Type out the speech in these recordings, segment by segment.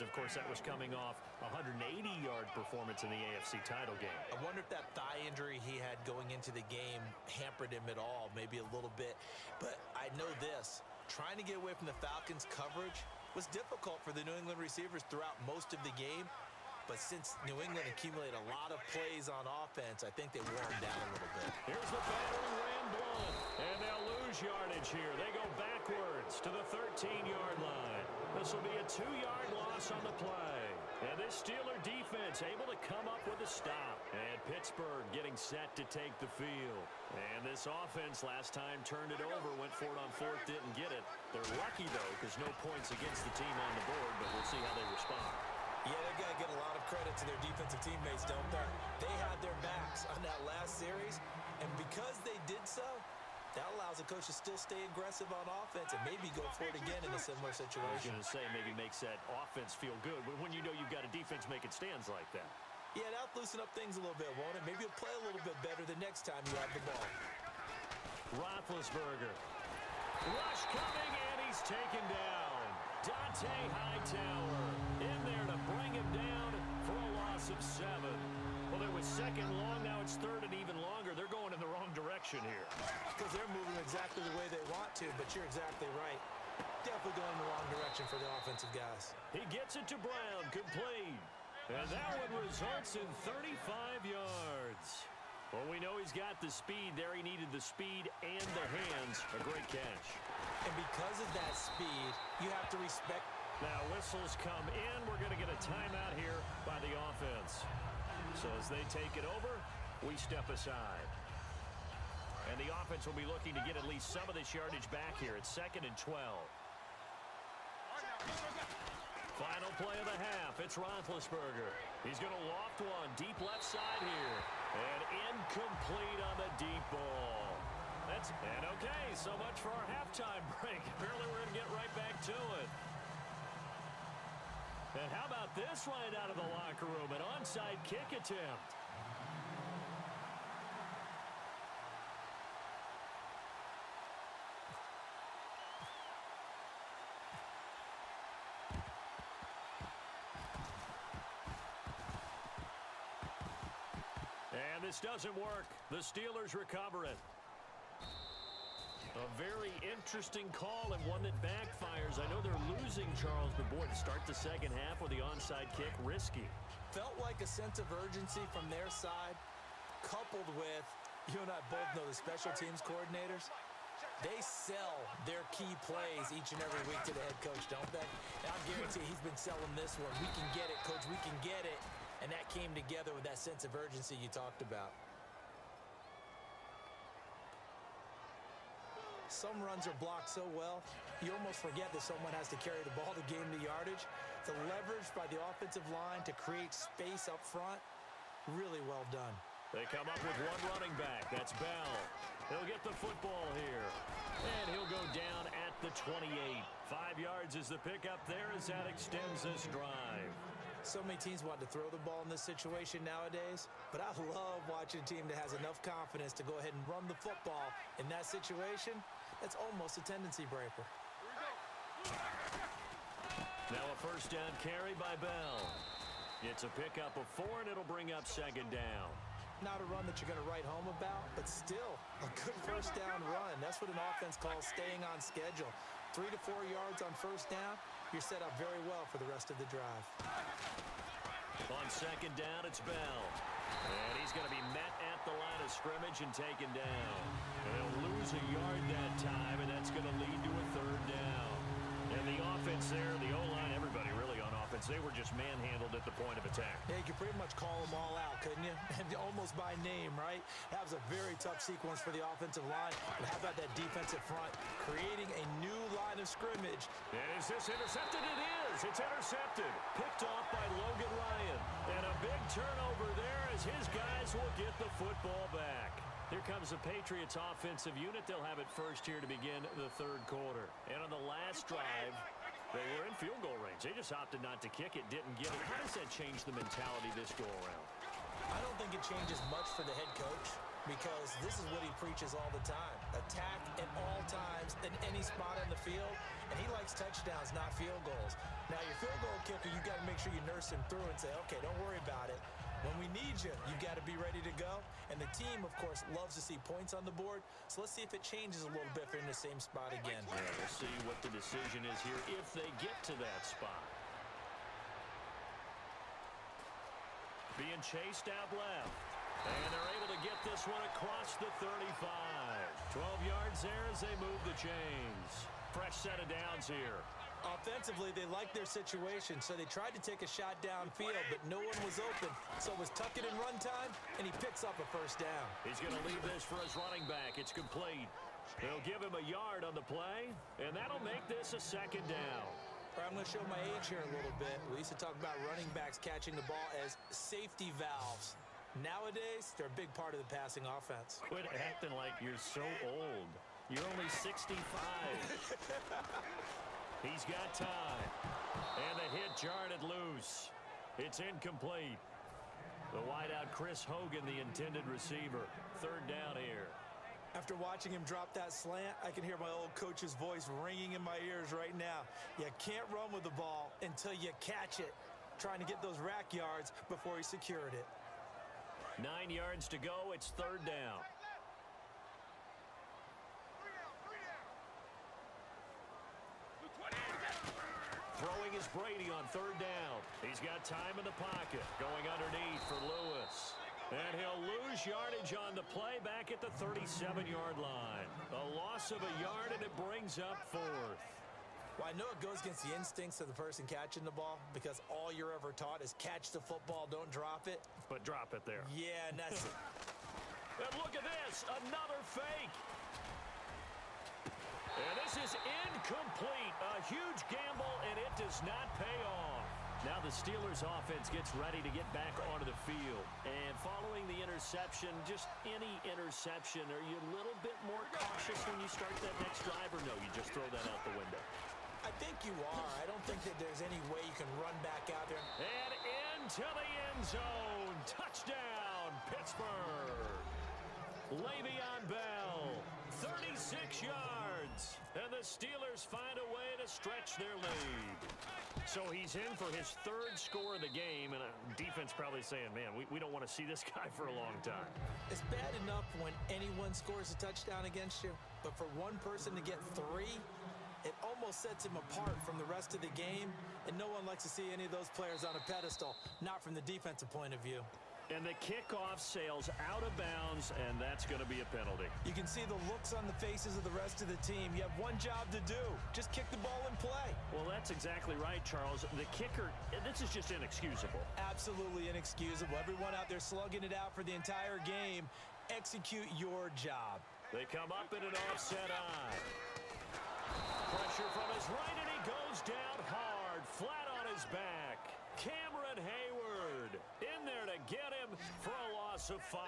Of course, that was coming off a 180-yard performance in the AFC title game. I wonder if that thigh injury he had going into the game hampered him at all, maybe a little bit. But I know this, trying to get away from the Falcons' coverage was difficult for the New England receivers throughout most of the game. But since New England accumulated a lot of plays on offense, I think they wore him down a little bit. Here's the battering ram blown, and they'll lose yardage here. They go backwards to the 13-yard line. This will be a 2-yard loss on the play. And this Steeler defense able to come up with a stop. And Pittsburgh getting set to take the field. And this offense last time turned it over, went for it on fourth, didn't get it. They're lucky, though, because no points against the team on the board, but we'll see how they respond. Yeah, they've got to get a lot of credit to their defensive teammates, don't they? They had their backs on that last series, and because they did so, that allows the coach to still stay aggressive on offense and maybe go for it again in a similar situation. I was going to say maybe makes that offense feel good, but when you know you've got a defense making stands like that. Yeah, that'll loosen up things a little bit, won't it? Maybe you'll play a little bit better the next time you have the ball. Roethlisberger. Rush coming, and he's taken down. Dante Hightower in there to bring him down for a loss of 7. Well, it was second long. Now it's third and even longer. They're going in the wrong direction here. Because they're moving exactly the way they want to, but you're exactly right. Definitely going in the wrong direction for the offensive guys. He gets it to Brown, complete. And that one results in 35 yards. Well, we know he's got the speed there. He needed the speed and the hands. A great catch. And because of that speed, you have to respect. Now whistles come in. We're going to get a timeout here by the offense. So as they take it over, we step aside. And the offense will be looking to get at least some of this yardage back here. It's 2nd and 12. Final play of the half. It's Roethlisberger. He's going to loft one deep left side here. And incomplete on the deep ball. And okay, so much for our halftime break. Apparently we're going to get right back to it. And how about this right out of the locker room? An onside kick attempt. And this doesn't work. The Steelers recover it. A very interesting call and one that backfires. I know they're losing, Charles, but boy, to start the second half with the onside kick, risky. Felt like a sense of urgency from their side, coupled with, you and I both know the special teams coordinators, they sell their key plays each and every week to the head coach, don't they? And I guarantee he's been selling this one. We can get it, coach, we can get it. And that came together with that sense of urgency you talked about. Some runs are blocked so well, you almost forget that someone has to carry the ball to gain the yardage. The leverage by the offensive line to create space up front, really well done. They come up with one running back. That's Bell. He'll get the football here. And he'll go down at the 28. 5 yards is the pickup there as that extends this drive. So many teams want to throw the ball in this situation nowadays, but I love watching a team that has enough confidence to go ahead and run the football in that situation. That's almost a tendency breaker. Now a first down carry by Bell. It's a pickup of 4, and it'll bring up 2nd down. Not a run that you're going to write home about, but still a good first down run. That's what an offense calls staying on schedule. 3 to 4 yards on first down, you're set up very well for the rest of the drive. On 2nd down, it's Bell. And he's going to be met at the line of scrimmage and taken down. And he'll lose a yard that time, and that's going to lead to a 3rd down. And the offense there, the O-line, everybody really on offense, they were just manhandled at the point of attack. Yeah, you could pretty much call them all out, couldn't you? And almost by name, right? That was a very tough sequence for the offensive line. But how about that defensive front creating a new line of scrimmage? And is this intercepted? It is. It's intercepted. Picked off by Logan Ryan. And a big turnover there as his guys will get the football back. Here comes the Patriots offensive unit. They'll have it first here to begin the 3rd quarter. And on the last drive, they were in field goal range. They just opted not to kick it, didn't get it. How does that change the mentality this go around? I don't think it changes much for the head coach because this is what he preaches all the time. Attack at all times in any spot on the field. And he likes touchdowns, not field goals. Now, your field goal kicker, you got to sure you nurse him through and say, okay, don't worry about it. When we need you, you've got to be ready to go. And the team, of course, loves to see points on the board. So let's see if it changes a little bit if they're in the same spot again. Yeah, we'll see what the decision is here if they get to that spot. Being chased out left. And they're able to get this one across the 35. 12 yards there as they move the chains. Fresh set of downs here. Offensively, they liked their situation, so they tried to take a shot downfield, but no one was open. So it was tuck it in run time, and he picks up a first down. He's going to leave this for his running back. It's complete. They'll give him a yard on the play, and that'll make this a second down. I'm going to show my age here a little bit. We used to talk about running backs catching the ball as safety valves. Nowadays, they're a big part of the passing offense. Quit acting like you're so old. You're only 65. He's got time. And the hit jarred it loose. It's incomplete. The wideout, Chris Hogan, the intended receiver. Third down here. After watching him drop that slant, I can hear my old coach's voice ringing in my ears right now. You can't run with the ball until you catch it. Trying to get those rack yards before he secured it. 9 yards to go. It's third down. Throwing is Brady on third down. He's got time in the pocket. Going underneath for Lewis. And he'll lose yardage on the play back at the 37-yard line. A loss of a yard, and it brings up fourth. Well, I know it goes against the instincts of the person catching the ball because all you're ever taught is catch the football, don't drop it. But drop it there. Yeah, and that's it. And look at this, another fake. And this is incomplete. A huge gamble, and it does not pay off. Now the Steelers offense gets ready to get back onto the field. And following the interception, just any interception, are you a little bit more cautious when you start that next drive, or no, you just throw that out the window? I think you are. I don't think that there's any way you can run back out there. And into the end zone. Touchdown, Pittsburgh. Le'Veon Bell, 36 yards. And the Steelers find a way to stretch their lead. So he's in for his third score of the game, and defense probably saying, man, we don't want to see this guy for a long time. It's bad enough when anyone scores a touchdown against you, but for one person to get three, it almost sets him apart from the rest of the game, and no one likes to see any of those players on a pedestal, not from the defensive point of view. And the kickoff sails out of bounds, and that's going to be a penalty. You can see the looks on the faces of the rest of the team. You have one job to do. Just kick the ball and play. Well, that's exactly right, Charles. The kicker, this is just inexcusable. Absolutely inexcusable. Everyone out there slugging it out for the entire game. Execute your job. They come up in an offset eye. Pressure from his right, and he goes down hard, flat on his back. Cameron Hayward in there to get him for a loss of 5.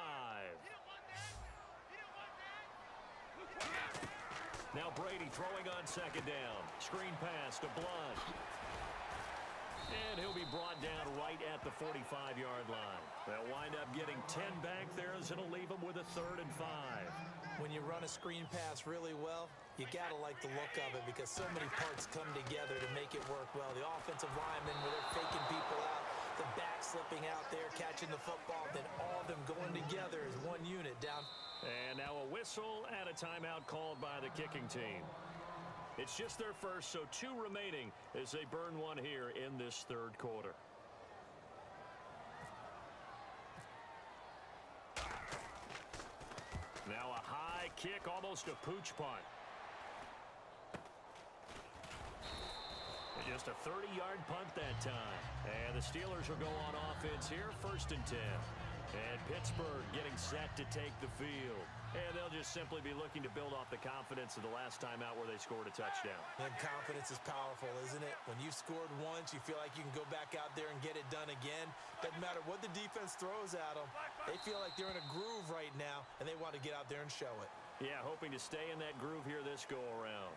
Now Brady throwing on second down. Screen pass to Blunt. And he'll be brought down right at the 45-yard line. They'll wind up getting 10 back there as it'll leave them with a 3rd and 5. When you run a screen pass really well, you got to like the look of it because so many parts come together to make it work well. The offensive linemen, where they're faking people out, the back slipping out there, catching the football, then all of them going together as one unit down. And now a whistle and a timeout called by the kicking team. It's just their first, so 2 remaining as they burn one here in this 3rd quarter. Now a high kick, almost a pooch punt. Just a 30-yard punt that time. And the Steelers will go on offense here, 1st and 10. And Pittsburgh getting set to take the field. And they'll just simply be looking to build off the confidence of the last time out where they scored a touchdown. And confidence is powerful, isn't it? When you've scored once, you feel like you can go back out there and get it done again. Doesn't matter what the defense throws at them. They feel like they're in a groove right now, and they want to get out there and show it. Yeah, hoping to stay in that groove here this go-around.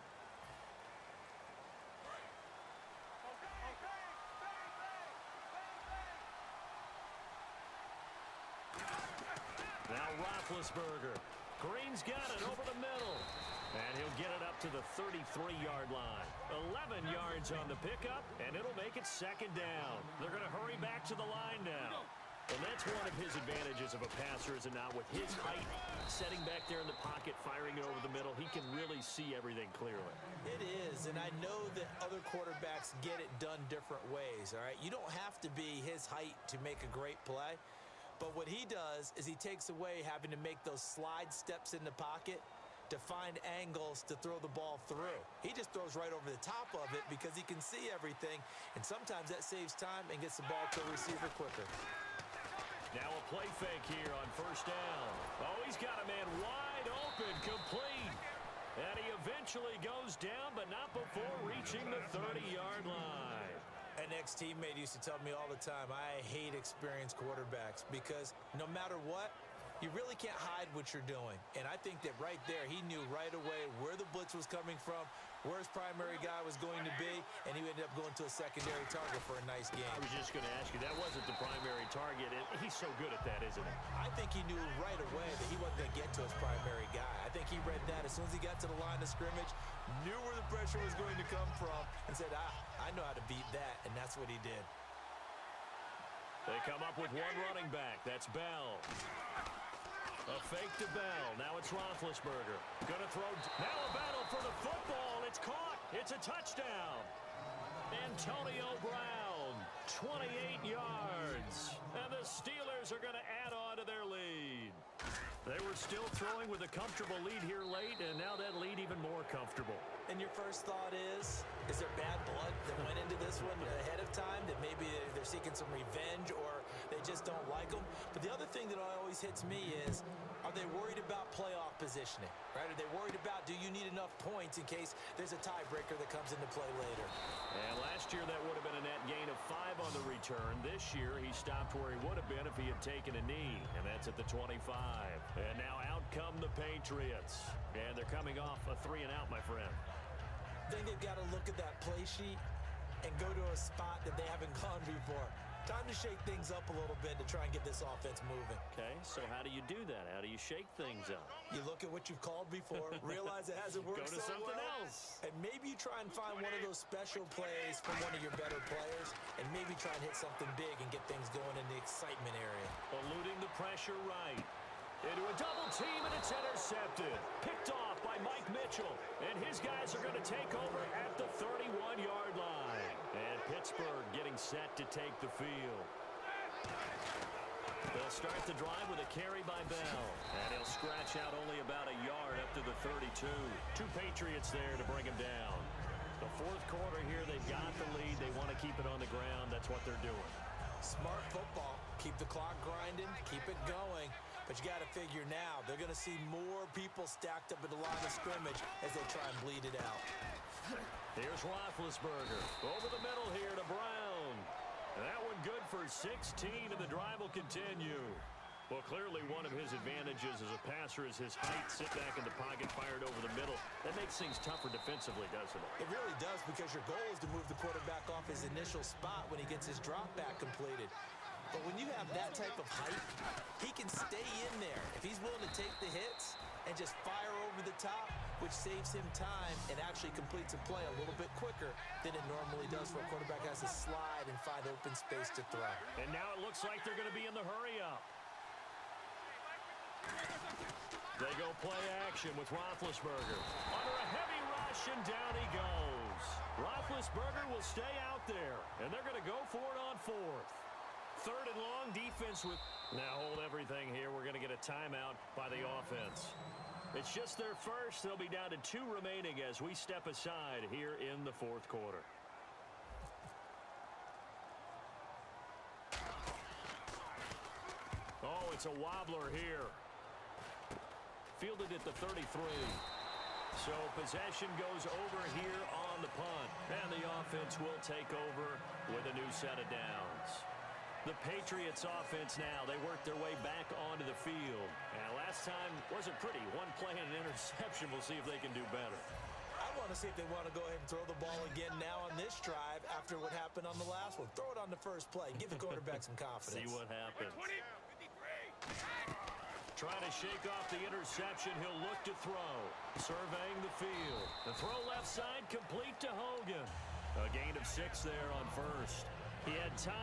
Now Roethlisberger. Green's got it over the middle. And he'll get it up to the 33-yard line. 11 yards on the pickup, and it'll make it second down. They're going to hurry back to the line now. And that's one of his advantages of a passer, is it not? With his height, setting back there in the pocket, firing it over the middle, he can really see everything clearly. It is, and I know that other quarterbacks get it done different ways, all right? You don't have to be his height to make a great play. But what he does is he takes away having to make those slide steps in the pocket to find angles to throw the ball through. He just throws right over the top of it because he can see everything, and sometimes that saves time and gets the ball to a receiver quicker. Now a play fake here on first down. Oh, he's got a man wide open, complete. And he eventually goes down, but not before reaching the 30-yard line. An ex-teammate used to tell me all the time, I hate experienced quarterbacks because no matter what, you really can't hide what you're doing. And I think that right there, he knew right away where the blitz was coming from, where his primary guy was going to be, and he ended up going to a secondary target for a nice game. I was just going to ask you, that wasn't the primary target. He's so good at that, isn't he? I think he knew right away that he wasn't going to get to his primary guy. I think he read that as soon as he got to the line of scrimmage, knew where the pressure was going to come from, and said, I know how to beat that, and that's what he did. They come up with one running back. That's Bell. A fake to Bell. Now it's Roethlisberger. Going to throw. Now a battle for the football. It's caught. It's a touchdown. Antonio Brown, 28 yards. And the Steelers are going to add on to their lead. They were still throwing with a comfortable lead here late, and now that lead even more comfortable. And your first thought is there bad blood that went into this one ahead of time, that maybe they're seeking some revenge or they just don't like them? But the other thing that always hits me is, are they worried about playoff positioning, right? Are they worried about, do you need enough points in case there's a tiebreaker that comes into play later? And last year that would have been a net gain of 5 on the return. This year he stopped where he would have been if he had taken a knee, and that's at the 25. And now out come the Patriots. And they're coming off a 3-and-out, my friend. I think they've got to look at that play sheet and go to a spot that they haven't gone before. Time to shake things up a little bit to try and get this offense moving. Okay, so how do you do that? How do you shake things up? You look at what you've called before, realize it hasn't worked Go to so something well, else. and maybe you try and find one of those special plays from one of your better players, and maybe try and hit something big and get things going in the excitement area. Eluding the pressure right. Into a double team, and it's intercepted. Picked off by Mike Mitchell. And his guys are going to take over at the 31-yard line. And Pittsburgh getting set to take the field. They'll start the drive with a carry by Bell. And he'll scratch out only about a yard up to the 32. 2 Patriots there to bring him down. The fourth quarter here, they've got the lead. They want to keep it on the ground. That's what they're doing. Smart football. Keep the clock grinding. Keep it going. But you got to figure now, they're going to see more people stacked up at the line of scrimmage as they try and bleed it out. Here's Roethlisberger. Over the middle here to Brown. That one good for 16, and the drive will continue. Well, clearly one of his advantages as a passer is his height. Sit back in the pocket, fired over the middle. That makes things tougher defensively, doesn't it? It really does, because your goal is to move the quarterback off his initial spot when he gets his drop back completed. But when you have that type of height, he can stay in there. If he's willing to take the hits and just fire over the top, which saves him time and actually completes a play a little bit quicker than it normally does for a quarterback has to slide and find open space to throw. And now it looks like they're going to be in the hurry-up. They go play action with Roethlisberger. Under a heavy rush, and down he goes. Roethlisberger will stay out there, and they're going to go for it on 4th. 3rd and long, defense with... Now hold everything here. We're going to get a timeout by the offense. It's just their first. They'll be down to 2 remaining as we step aside here in the 4th quarter. Oh, it's a wobbler here. Fielded at the 33. So possession goes over here on the punt. And the offense will take over with a new set of downs. The Patriots offense now, they work their way back onto the field. And last time wasn't pretty. One play and an interception. We'll see if they can do better. I want to see if they want to go ahead and throw the ball again now on this drive after what happened on the last one. Throw it on the first play. Give the quarterback some confidence. See what happens. Trying to shake off the interception, he'll look to throw. Surveying the field. The throw left side complete to Hogan. A gain of 6 there on first. He had time.